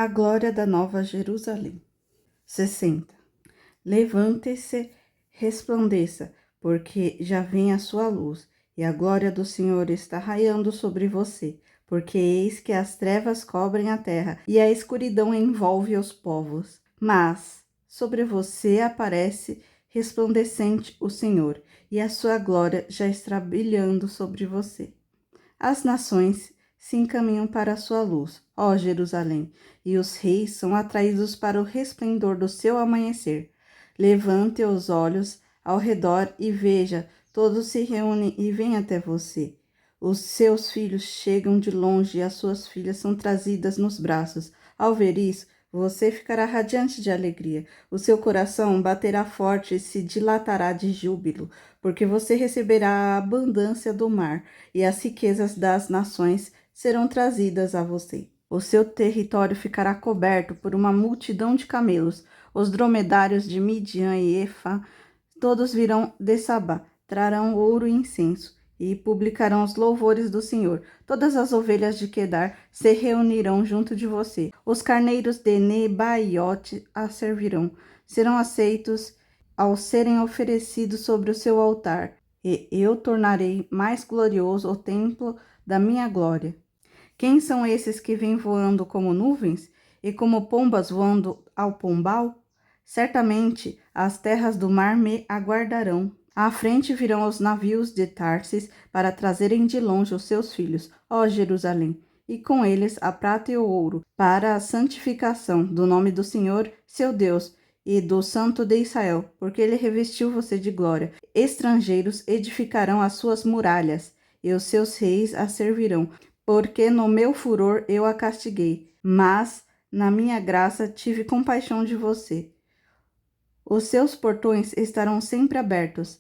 A glória da Nova Jerusalém. 60. Levante-se, resplandeça, porque já vem a sua luz, e a glória do Senhor está raiando sobre você. Porque eis que as trevas cobrem a terra, e a escuridão envolve os povos. Mas sobre você aparece resplandecente o Senhor, e a sua glória já está brilhando sobre você. As nações se encaminham para a sua luz, ó Jerusalém, e os reis são atraídos para o resplendor do seu amanhecer. Levante os olhos ao redor e veja, todos se reúnem e vêm até você. Os seus filhos chegam de longe e as suas filhas são trazidas nos braços. Ao ver isso, você ficará radiante de alegria. O seu coração baterá forte e se dilatará de júbilo, porque você receberá a abundância do mar e as riquezas das nações serão trazidas a você. O seu território ficará coberto por uma multidão de camelos. Os dromedários de Midian e Efa, todos virão de Sabá, trarão ouro e incenso e publicarão os louvores do Senhor. Todas as ovelhas de Quedar se reunirão junto de você. Os carneiros de Nebaiote a servirão. Serão aceitos ao serem oferecidos sobre o seu altar. E eu tornarei mais glorioso o templo da minha glória. Quem são esses que vêm voando como nuvens e como pombas voando ao pombal? Certamente as terras do mar me aguardarão. À frente virão os navios de Tarsis para trazerem de longe os seus filhos, ó Jerusalém, e com eles a prata e o ouro, para a santificação do nome do Senhor, seu Deus, e do Santo de Israel, porque ele revestiu você de glória. Estrangeiros edificarão as suas muralhas, e os seus reis a servirão, porque no meu furor eu a castiguei, mas na minha graça tive compaixão de você. Os seus portões estarão sempre abertos,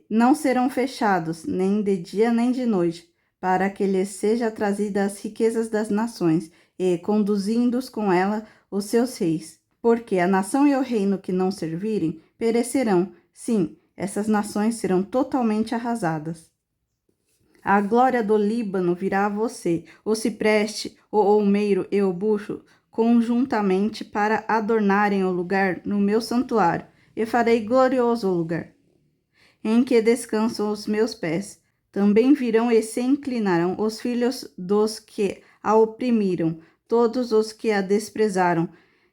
não serão fechados, nem de dia nem de noite, para que lhes seja trazida as riquezas das nações, e conduzindo-os com ela os seus reis. Porque a nação e o reino que não servirem perecerão, sim, essas nações serão totalmente arrasadas. A glória do Líbano virá a você, o cipreste, o olmeiro e o bucho, conjuntamente para adornarem o lugar no meu santuário, e farei glorioso o lugar em que descansam os meus pés. Também virão e se inclinarão os filhos dos que a oprimiram, todos os que a desprezaram,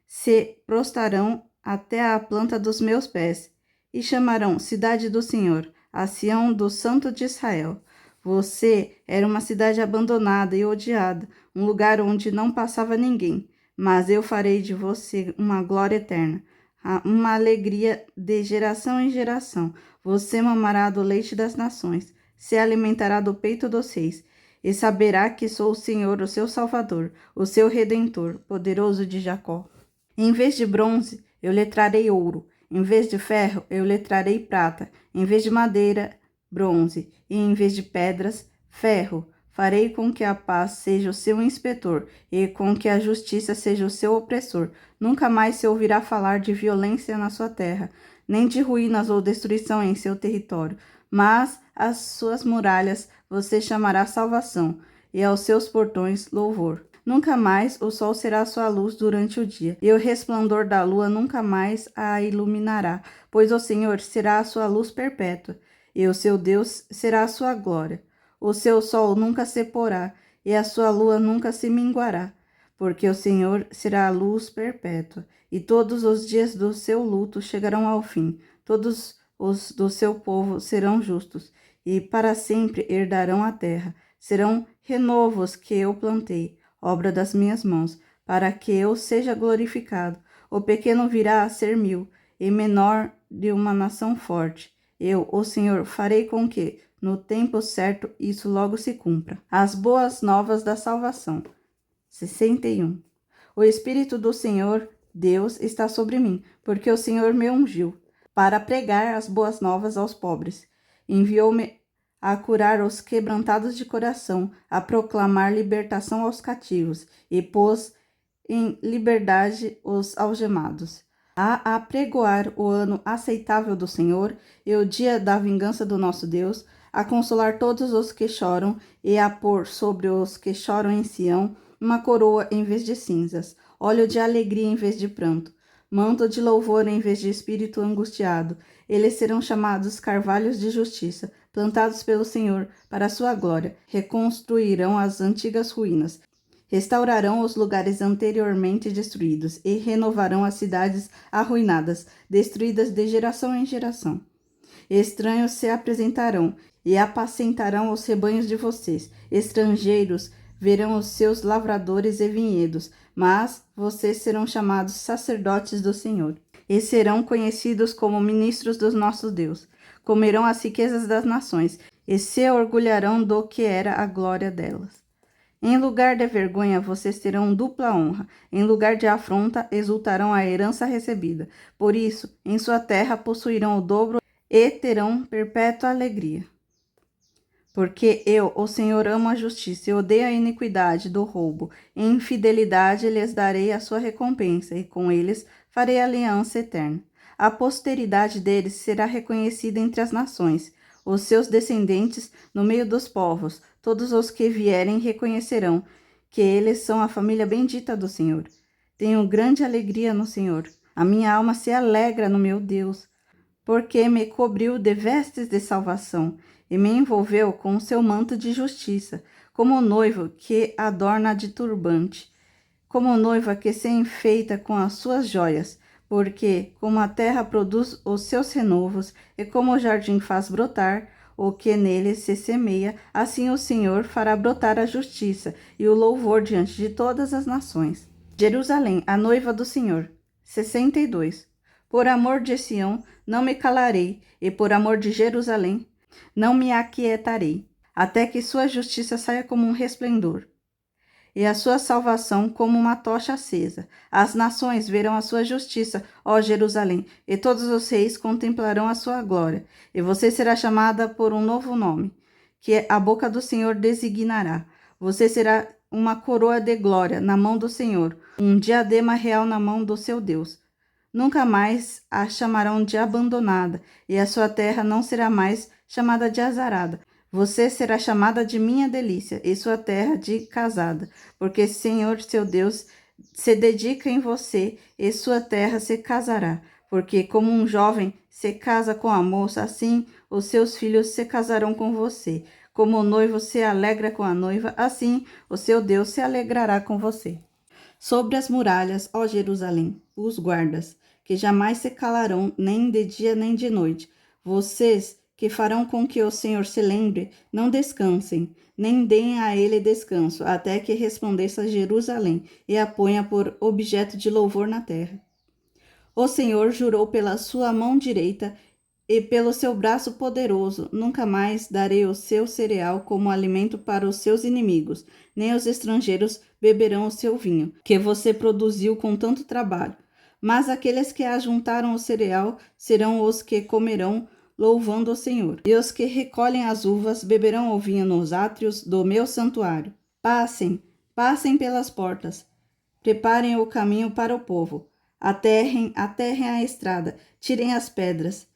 se prostrarão até a planta dos meus pés, e chamarão cidade do Senhor, a Sião do Santo de Israel. Você era uma cidade abandonada e odiada, um lugar onde não passava ninguém, mas eu farei de você uma glória eterna, uma alegria de geração em geração. Você mamará do leite das nações, se alimentará do peito dos reis, e saberá que sou o Senhor, o seu Salvador, o seu Redentor, poderoso de Jacó. Em vez de bronze, eu lhe trarei ouro, em vez de ferro, eu lhe trarei prata, em vez de madeira, bronze, e em vez de pedras, ferro. Farei com que a paz seja o seu inspetor, e com que a justiça seja o seu opressor. Nunca mais se ouvirá falar de violência na sua terra, nem de ruínas ou destruição em seu território. Mas às suas muralhas você chamará salvação, e aos seus portões louvor. Nunca mais o sol será sua luz durante o dia, e o resplendor da lua nunca mais a iluminará, pois o Senhor será a sua luz perpétua, e o seu Deus será a sua glória. O seu sol nunca se porá, e a sua lua nunca se minguará, porque o Senhor será a luz perpétua, e todos os dias do seu luto chegarão ao fim. Todos os do seu povo serão justos, e para sempre herdarão a terra. Serão renovos que eu plantei, obra das minhas mãos, para que eu seja glorificado. O pequeno virá a ser 1000, e menor de uma nação forte. Eu, o Senhor, farei com que, no tempo certo, isso logo se cumpra. As boas novas da salvação. 61. O Espírito do Senhor, Deus, está sobre mim, porque o Senhor me ungiu para pregar as boas novas aos pobres. Enviou-me a curar os quebrantados de coração, a proclamar libertação aos cativos, e pôs em liberdade os algemados, a apregoar o ano aceitável do Senhor e o dia da vingança do nosso Deus, a consolar todos os que choram e a pôr sobre os que choram em Sião uma coroa em vez de cinzas, óleo de alegria em vez de pranto, manto de louvor em vez de espírito angustiado. Eles serão chamados carvalhos de justiça, plantados pelo Senhor para a sua glória. Reconstruirão as antigas ruínas, restaurarão os lugares anteriormente destruídos e renovarão as cidades arruinadas, destruídas de geração em geração. Estranhos se apresentarão e apacentarão os rebanhos de vocês. Estrangeiros verão os seus lavradores e vinhedos, mas vocês serão chamados sacerdotes do Senhor, e serão conhecidos como ministros do nosso Deus. Comerão as riquezas das nações, e se orgulharão do que era a glória delas. Em lugar de vergonha, vocês terão dupla honra. Em lugar de afronta, exultarão a herança recebida. Por isso, em sua terra possuirão o dobro e terão perpétua alegria. Porque eu, o Senhor, amo a justiça e odeio a iniquidade do roubo. Em fidelidade lhes darei a sua recompensa, e com eles farei aliança eterna. A posteridade deles será reconhecida entre as nações, os seus descendentes no meio dos povos. Todos os que vierem reconhecerão que eles são a família bendita do Senhor. Tenho grande alegria no Senhor. A minha alma se alegra no meu Deus, porque me cobriu de vestes de salvação e me envolveu com o seu manto de justiça, como o noivo que adorna de turbante, como noiva que se enfeita com as suas joias, porque como a terra produz os seus renovos e como o jardim faz brotar o que nele se semeia, assim o Senhor fará brotar a justiça e o louvor diante de todas as nações. Jerusalém, a noiva do Senhor. 62. Por amor de Sião, não me calarei, e por amor de Jerusalém, não me aquietarei, até que sua justiça saia como um resplendor, e a sua salvação como uma tocha acesa. As nações verão a sua justiça, ó Jerusalém, e todos os reis contemplarão a sua glória. E você será chamada por um novo nome, que a boca do Senhor designará. Você será uma coroa de glória na mão do Senhor, um diadema real na mão do seu Deus. Nunca mais a chamarão de abandonada, e a sua terra não será mais chamada de azarada. Você será chamada de minha delícia, e sua terra de casada, porque Senhor, seu Deus, se dedica em você, e sua terra se casará. Porque como um jovem se casa com a moça, assim os seus filhos se casarão com você. Como o noivo se alegra com a noiva, assim o seu Deus se alegrará com você. Sobre as muralhas, ó Jerusalém, os guardas, que jamais se calarão, nem de dia nem de noite. Vocês que farão com que o Senhor se lembre, não descansem, nem deem a ele descanso, até que resplandeça Jerusalém e a ponha por objeto de louvor na terra. O Senhor jurou pela sua mão direita e pelo seu braço poderoso: nunca mais darei o seu cereal como alimento para os seus inimigos, nem os estrangeiros beberão o seu vinho, que você produziu com tanto trabalho. Mas aqueles que ajuntaram o cereal serão os que comerão, louvando o Senhor. E os que recolhem as uvas beberão o vinho nos átrios do meu santuário. Passem, passem pelas portas. Preparem o caminho para o povo. Aterrem a estrada. Tirem as pedras.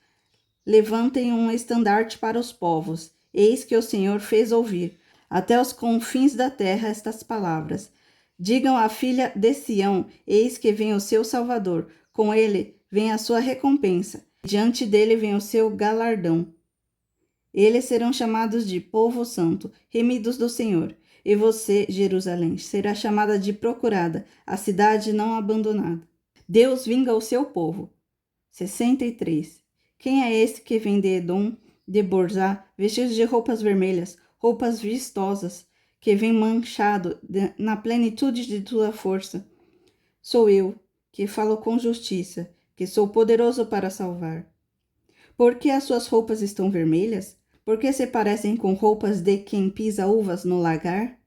Levantem um estandarte para os povos. Eis que o Senhor fez ouvir até os confins da terra estas palavras. Digam à filha de Sião: eis que vem o seu Salvador. Com ele vem a sua recompensa. Diante dele vem o seu galardão. Eles serão chamados de povo santo, remidos do Senhor. E você, Jerusalém, será chamada de procurada, a cidade não abandonada. Deus vinga o seu povo. 63. Quem é esse que vem de Edom, de Borzá, vestido de roupas vermelhas, roupas vistosas, que vem manchado na plenitude de tua força? Sou eu, que falo com justiça, que sou poderoso para salvar. Por que as suas roupas estão vermelhas? Por que se parecem com roupas de quem pisa uvas no lagar?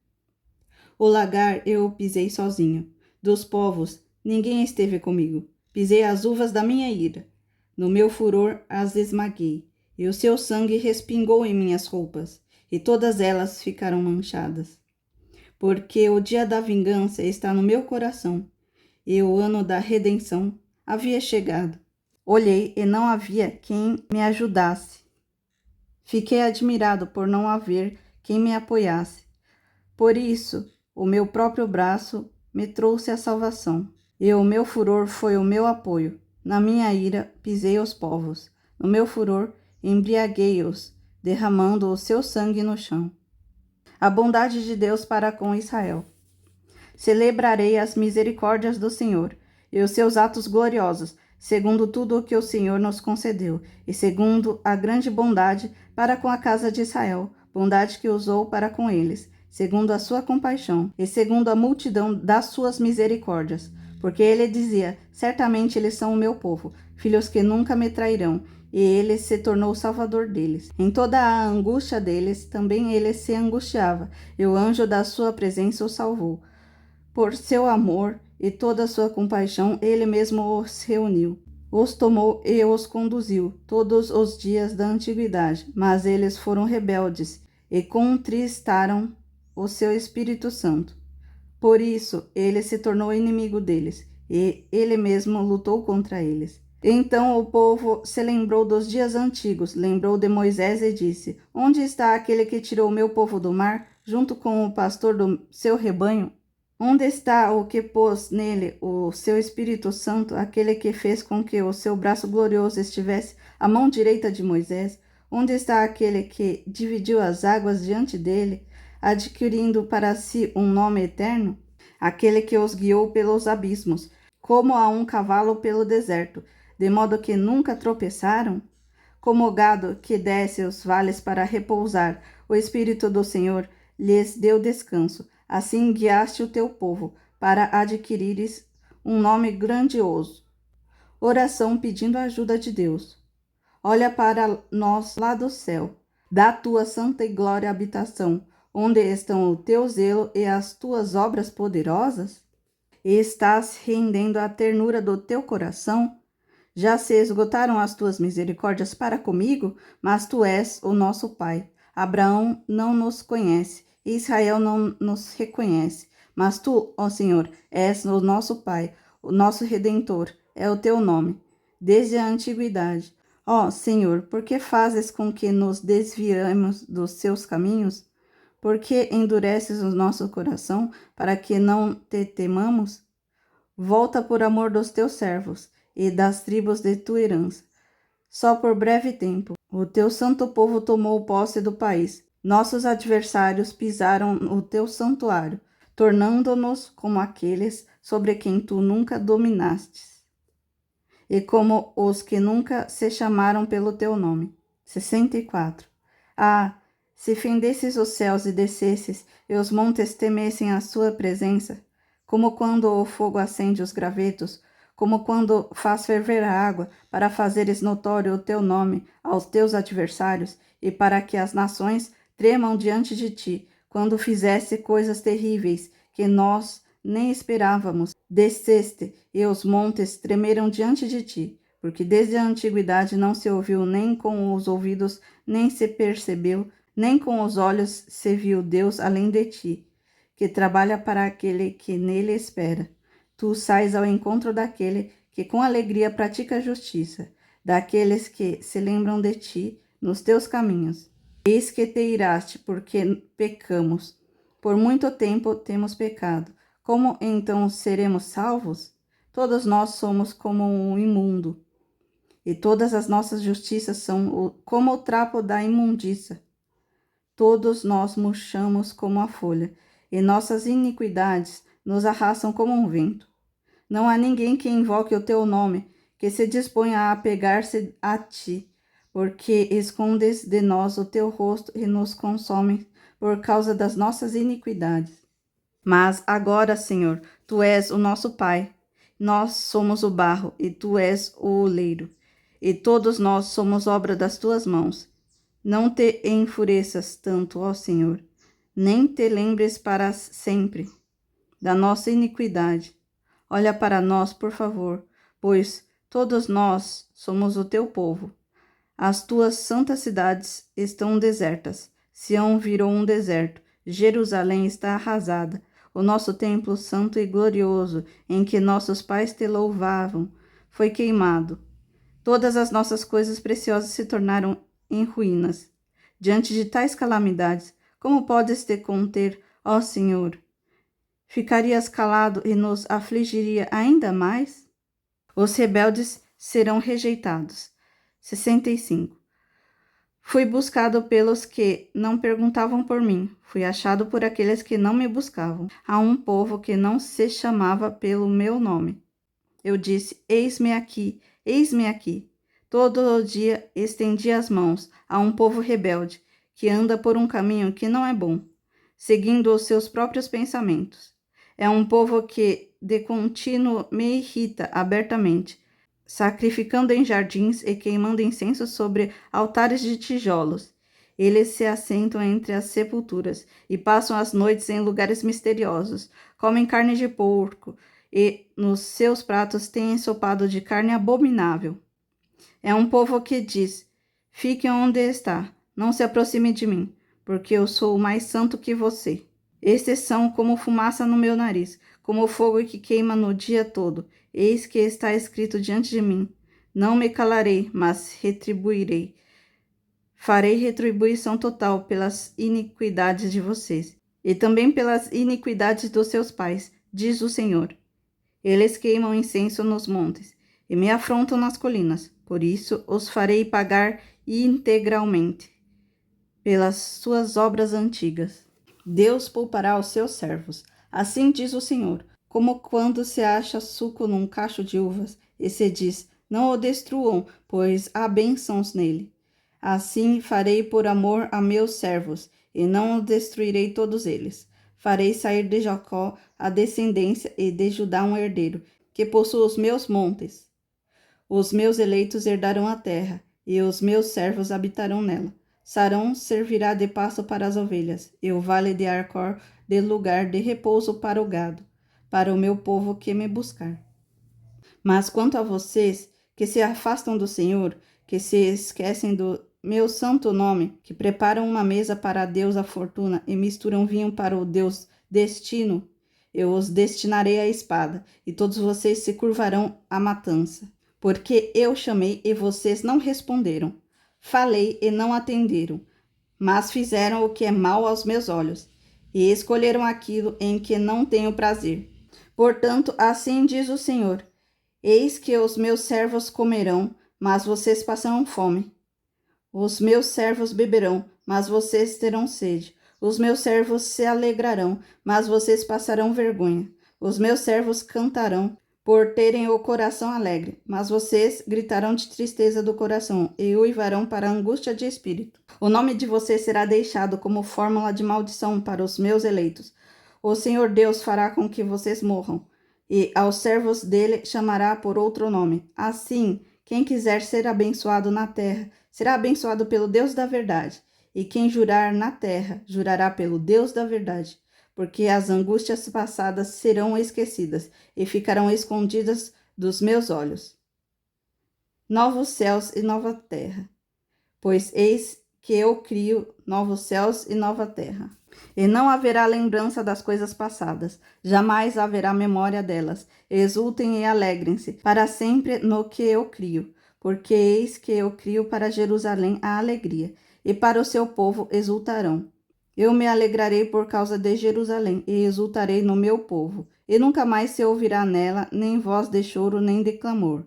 O lagar eu pisei sozinho. Dos povos, ninguém esteve comigo. Pisei as uvas da minha ira. No meu furor as esmaguei, e o seu sangue respingou em minhas roupas, e todas elas ficaram manchadas. Porque o dia da vingança está no meu coração, e o ano da redenção havia chegado. Olhei e não havia quem me ajudasse. Fiquei admirado por não haver quem me apoiasse. Por isso, o meu próprio braço me trouxe a salvação. E o meu furor foi o meu apoio. Na minha ira pisei os povos. No meu furor embriaguei-os, derramando o seu sangue no chão. A bondade de Deus para com Israel. Celebrarei as misericórdias do Senhor e os seus atos gloriosos, segundo tudo o que o Senhor nos concedeu, e segundo a grande bondade para com a casa de Israel, bondade que usou para com eles, segundo a sua compaixão, e segundo a multidão das suas misericórdias. Porque ele dizia, certamente eles são o meu povo, filhos que nunca me trairão, e ele se tornou o salvador deles. Em toda a angústia deles, também ele se angustiava, e o anjo da sua presença o salvou. Por seu amor e toda a sua compaixão, ele mesmo os reuniu. Os tomou e os conduziu todos os dias da antiguidade, mas eles foram rebeldes e contristaram o seu Espírito Santo. Por isso, ele se tornou inimigo deles, e ele mesmo lutou contra eles. Então o povo se lembrou dos dias antigos, lembrou de Moisés e disse: Onde está aquele que tirou o meu povo do mar, junto com o pastor do seu rebanho? Onde está o que pôs nele o seu Espírito Santo, aquele que fez com que o seu braço glorioso estivesse à mão direita de Moisés? Onde está aquele que dividiu as águas diante dele, adquirindo para si um nome eterno? Aquele que os guiou pelos abismos, como a um cavalo pelo deserto, de modo que nunca tropeçaram? Como o gado que desce os vales para repousar, o Espírito do Senhor lhes deu descanso. Assim guiaste o teu povo, para adquirires um nome grandioso. Oração pedindo a ajuda de Deus. Olha para nós lá do céu, da tua santa e glória habitação, onde estão o teu zelo e as tuas obras poderosas? E estás rendendo a ternura do teu coração? Já se esgotaram as tuas misericórdias para comigo, mas tu és o nosso Pai. Abraão não nos conhece, Israel não nos reconhece, mas tu, ó Senhor, és o nosso Pai, o nosso Redentor, é o teu nome, desde a antiguidade. Ó Senhor, por que fazes com que nos desviemos dos seus caminhos? Por que endureces o nosso coração, para que não te temamos? Volta por amor dos teus servos e das tribos de tua herança. Só por breve tempo, o teu santo povo tomou posse do país. Nossos adversários pisaram o teu santuário, tornando-nos como aqueles sobre quem tu nunca dominastes, e como os que nunca se chamaram pelo teu nome. 64. Ah, se fendesses os céus e descesses, e os montes temessem a sua presença, como quando o fogo acende os gravetos, como quando faz ferver a água, para fazeres notório o teu nome aos teus adversários, e para que as nações tremam diante de ti, quando fizeste coisas terríveis que nós nem esperávamos. Desceste, e os montes tremeram diante de ti, porque desde a antiguidade não se ouviu nem com os ouvidos, nem se percebeu, nem com os olhos se viu Deus além de ti, que trabalha para aquele que nele espera. Tu sais ao encontro daquele que com alegria pratica a justiça, daqueles que se lembram de ti nos teus caminhos. Eis que te iraste, porque pecamos. Por muito tempo temos pecado. Como então seremos salvos? Todos nós somos como um imundo, e todas as nossas justiças são como o trapo da imundícia. Todos nós murchamos como a folha, e nossas iniquidades nos arrastam como um vento. Não há ninguém que invoque o teu nome, que se disponha a apegar-se a ti, porque escondes de nós o teu rosto e nos consomes por causa das nossas iniquidades. Mas agora, Senhor, tu és o nosso Pai, nós somos o barro e tu és o oleiro, e todos nós somos obra das tuas mãos. Não te enfureças tanto, ó Senhor, nem te lembres para sempre da nossa iniquidade. Olha para nós, por favor, pois todos nós somos o teu povo. As tuas santas cidades estão desertas. Sião virou um deserto. Jerusalém está arrasada. O nosso templo santo e glorioso, em que nossos pais te louvavam, foi queimado. Todas as nossas coisas preciosas se tornaram em ruínas. Diante de tais calamidades, como podes te conter, ó Senhor? Ficarias calado e nos afligiria ainda mais? Os rebeldes serão rejeitados. 65. Fui buscado pelos que não perguntavam por mim. Fui achado por aqueles que não me buscavam. Há um povo que não se chamava pelo meu nome. Eu disse, eis-me aqui, eis-me aqui. Todo o dia estendi as mãos a um povo rebelde, que anda por um caminho que não é bom, seguindo os seus próprios pensamentos. É um povo que de contínuo me irrita abertamente, sacrificando em jardins e queimando incenso sobre altares de tijolos. Eles se assentam entre as sepulturas e passam as noites em lugares misteriosos. Comem carne de porco e nos seus pratos têm ensopado de carne abominável. É um povo que diz, fique onde está, não se aproxime de mim, porque eu sou mais santo que você. Estes são como fumaça no meu nariz, como fogo que queima no dia todo. Eis que está escrito diante de mim. Não me calarei, mas retribuirei. Farei retribuição total pelas iniquidades de vocês, e também pelas iniquidades dos seus pais, diz o Senhor. Eles queimam incenso nos montes, e me afrontam nas colinas. Por isso os farei pagar integralmente pelas suas obras antigas. Deus poupará os seus servos. Assim diz o Senhor, como quando se acha suco num cacho de uvas, e se diz, não o destruam, pois há bênçãos nele. Assim farei por amor a meus servos, e não os destruirei todos eles. Farei sair de Jacó a descendência e de Judá um herdeiro, que possua os meus montes. Os meus eleitos herdarão a terra, e os meus servos habitarão nela. Sarão servirá de pasto para as ovelhas, e o vale de Arcor de lugar de repouso para o gado, para o meu povo que me buscar. Mas quanto a vocês, que se afastam do Senhor, que se esquecem do meu santo nome, que preparam uma mesa para a deusa Fortuna e misturam vinho para o deus Destino, eu os destinarei à espada, e todos vocês se curvarão à matança. Porque eu chamei e vocês não responderam. Falei e não atenderam, mas fizeram o que é mal aos meus olhos, e escolheram aquilo em que não tenho prazer. Portanto, assim diz o Senhor, eis que os meus servos comerão, mas vocês passarão fome. Os meus servos beberão, mas vocês terão sede. Os meus servos se alegrarão, mas vocês passarão vergonha. Os meus servos cantarão, por terem o coração alegre, mas vocês gritarão de tristeza do coração e uivarão para a angústia de espírito. O nome de vocês será deixado como fórmula de maldição para os meus eleitos. O Senhor Deus fará com que vocês morram, e aos servos dele chamará por outro nome. Assim, quem quiser ser abençoado na terra, será abençoado pelo Deus da verdade, e quem jurar na terra, jurará pelo Deus da verdade, porque as angústias passadas serão esquecidas e ficarão escondidas dos meus olhos. Novos céus e nova terra, pois eis que eu crio novos céus e nova terra. E não haverá lembrança das coisas passadas, jamais haverá memória delas. Exultem e alegrem-se para sempre no que eu crio, porque eis que eu crio para Jerusalém a alegria, e para o seu povo exultarão. Eu me alegrarei por causa de Jerusalém, e exultarei no meu povo, e nunca mais se ouvirá nela nem voz de choro nem de clamor.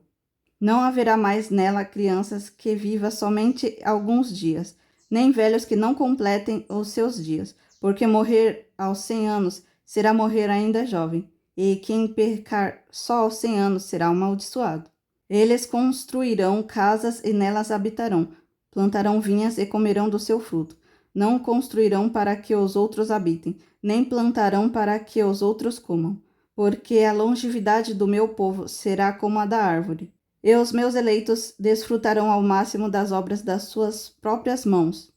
Não haverá mais nela crianças que vivam somente alguns dias, nem velhos que não completem os seus dias, porque morrer aos 100 anos será morrer ainda jovem, e quem pecar só aos 100 anos será amaldiçoado. Eles construirão casas e nelas habitarão, plantarão vinhas e comerão do seu fruto. Não construirão para que os outros habitem, nem plantarão para que os outros comam, porque a longevidade do meu povo será como a da árvore. E os meus eleitos desfrutarão ao máximo das obras das suas próprias mãos.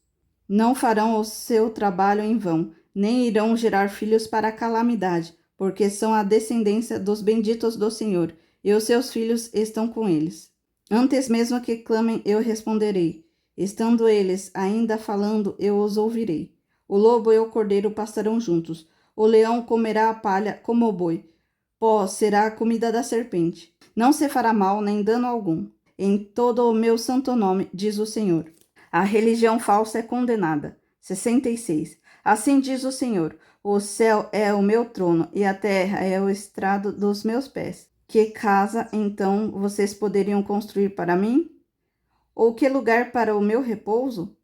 Não farão o seu trabalho em vão, nem irão gerar filhos para a calamidade, porque são a descendência dos benditos do Senhor, e os seus filhos estão com eles. Antes mesmo que clamem, eu responderei. Estando eles ainda falando, eu os ouvirei. O lobo e o cordeiro pastarão juntos. O leão comerá a palha como o boi. Pó será a comida da serpente. Não se fará mal nem dano algum. Em todo o meu santo nome, diz o Senhor. A religião falsa é condenada. 66. Assim diz o Senhor, O céu é o meu trono e a terra é o estrado dos meus pés. Que casa, então, vocês poderiam construir para mim? Ou que lugar para o meu repouso?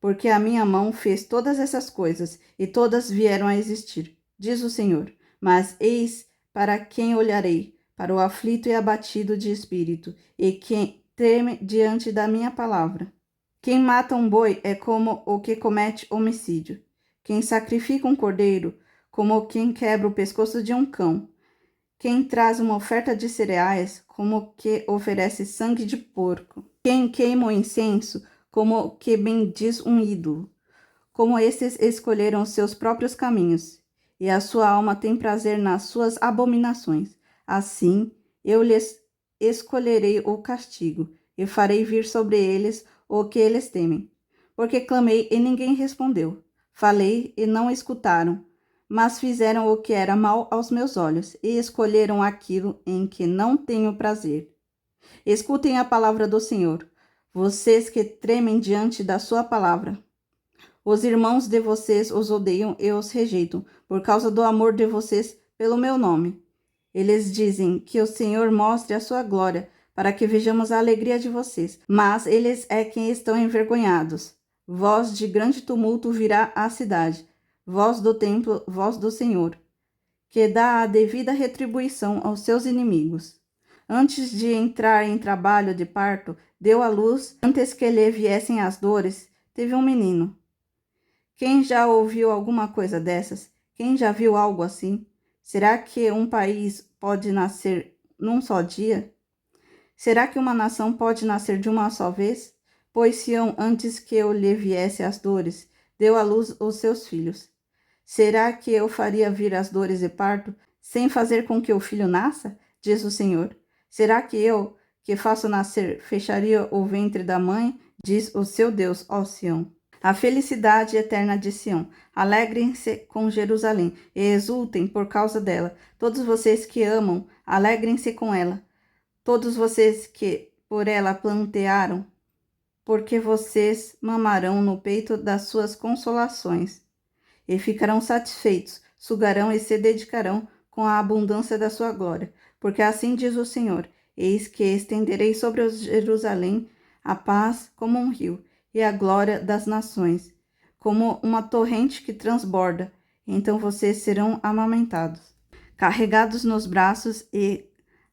Porque a minha mão fez todas essas coisas, e todas vieram a existir, diz o Senhor. Mas eis para quem olharei, para o aflito e abatido de espírito, e quem teme diante da minha palavra. Quem mata um boi é como o que comete homicídio. Quem sacrifica um cordeiro, como quem quebra o pescoço de um cão. Quem traz uma oferta de cereais, como que oferece sangue de porco. Quem queima o incenso, como que bendiz um ídolo. Como esses escolheram seus próprios caminhos, e a sua alma tem prazer nas suas abominações. Assim, eu lhes escolherei o castigo, e farei vir sobre eles o que eles temem. Porque clamei e ninguém respondeu. Falei e não escutaram, mas fizeram o que era mal aos meus olhos, e escolheram aquilo em que não tenho prazer. Escutem a palavra do Senhor, vocês que tremem diante da sua palavra. Os irmãos de vocês os odeiam e os rejeitam, por causa do amor de vocês pelo meu nome. Eles dizem que o Senhor mostre a sua glória, para que vejamos a alegria de vocês. Mas eles é quem estão envergonhados. Voz de grande tumulto virá à cidade, voz do templo, voz do Senhor, que dá a devida retribuição aos seus inimigos. Antes de entrar em trabalho de parto, deu à luz, antes que lhe viessem as dores, teve um menino. Quem já ouviu alguma coisa dessas? Quem já viu algo assim? Será que um país pode nascer num só dia? Será que uma nação pode nascer de uma só vez? Pois Sião, antes que eu lhe viesse as dores, deu à luz os seus filhos. Será que eu faria vir as dores de parto, sem fazer com que o filho nasça? Diz o Senhor. Será que eu, que faço nascer, fecharia o ventre da mãe? Diz o seu Deus, ó Sião. A felicidade eterna de Sião. Alegrem-se com Jerusalém e exultem por causa dela. Todos vocês que amam, alegrem-se com ela. Todos vocês que por ela plantearam, porque vocês mamarão no peito das suas consolações. E ficarão satisfeitos, sugarão e se dedicarão com a abundância da sua glória. Porque assim diz o Senhor, eis que estenderei sobre Jerusalém a paz como um rio, e a glória das nações, como uma torrente que transborda. Então vocês serão amamentados, carregados nos braços e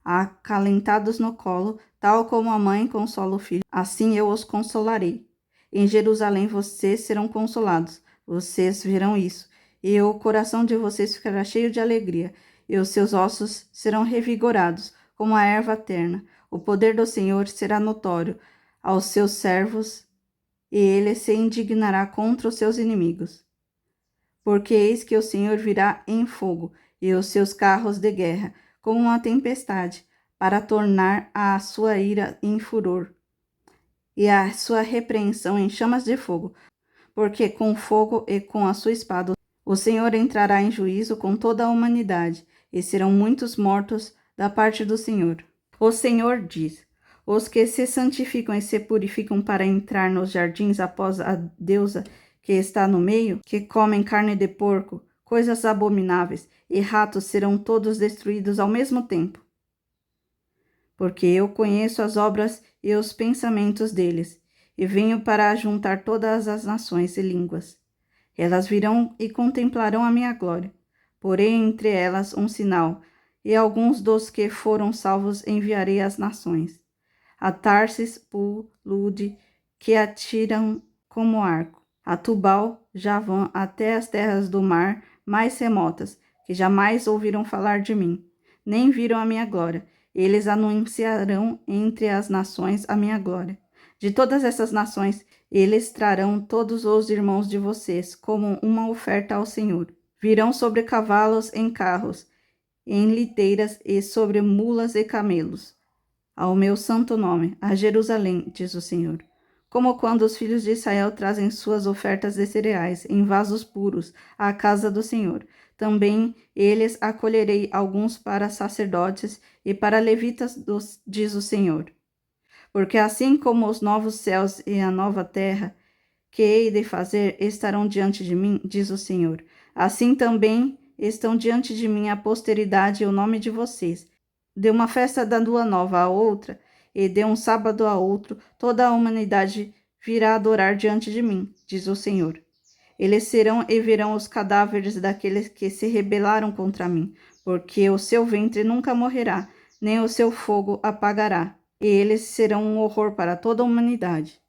acalentados no colo, tal como a mãe consola o filho, assim eu os consolarei. Em Jerusalém vocês serão consolados, vocês verão isso, e o coração de vocês ficará cheio de alegria, e os seus ossos serão revigorados, como a erva terna. O poder do Senhor será notório aos seus servos, e ele se indignará contra os seus inimigos. Porque eis que o Senhor virá em fogo, e os seus carros de guerra, como uma tempestade, para tornar a sua ira em furor, e a sua repreensão em chamas de fogo. Porque com fogo e com a sua espada o Senhor entrará em juízo com toda a humanidade, e serão muitos mortos da parte do Senhor. O Senhor diz: os que se santificam e se purificam para entrar nos jardins após a deusa que está no meio, que comem carne de porco, coisas abomináveis, e ratos serão todos destruídos ao mesmo tempo. Porque eu conheço as obras e os pensamentos deles, e venho para ajuntar todas as nações e línguas. Elas virão e contemplarão a minha glória. Porém, entre elas um sinal, e alguns dos que foram salvos enviarei às nações. A Tarsis, Pul, Lude, que atiram como arco. A Tubal, Javã, até as terras do mar mais remotas, que jamais ouviram falar de mim, nem viram a minha glória. Eles anunciarão entre as nações a minha glória. De todas essas nações, eles trarão todos os irmãos de vocês como uma oferta ao Senhor. Virão sobre cavalos em carros, em liteiras e sobre mulas e camelos, ao meu santo nome, a Jerusalém, diz o Senhor. Como quando os filhos de Israel trazem suas ofertas de cereais em vasos puros à casa do Senhor. Também eles acolherei alguns para sacerdotes e para levitas, diz o Senhor. Porque assim como os novos céus e a nova terra que hei de fazer estarão diante de mim, diz o Senhor, Assim também estão diante de mim a posteridade e o nome de vocês. Dê uma festa da lua nova a outra, e dê um sábado a outro, toda a humanidade virá adorar diante de mim, diz o Senhor. Eles serão e verão os cadáveres daqueles que se rebelaram contra mim, porque o seu ventre nunca morrerá, nem o seu fogo apagará, e eles serão um horror para toda a humanidade.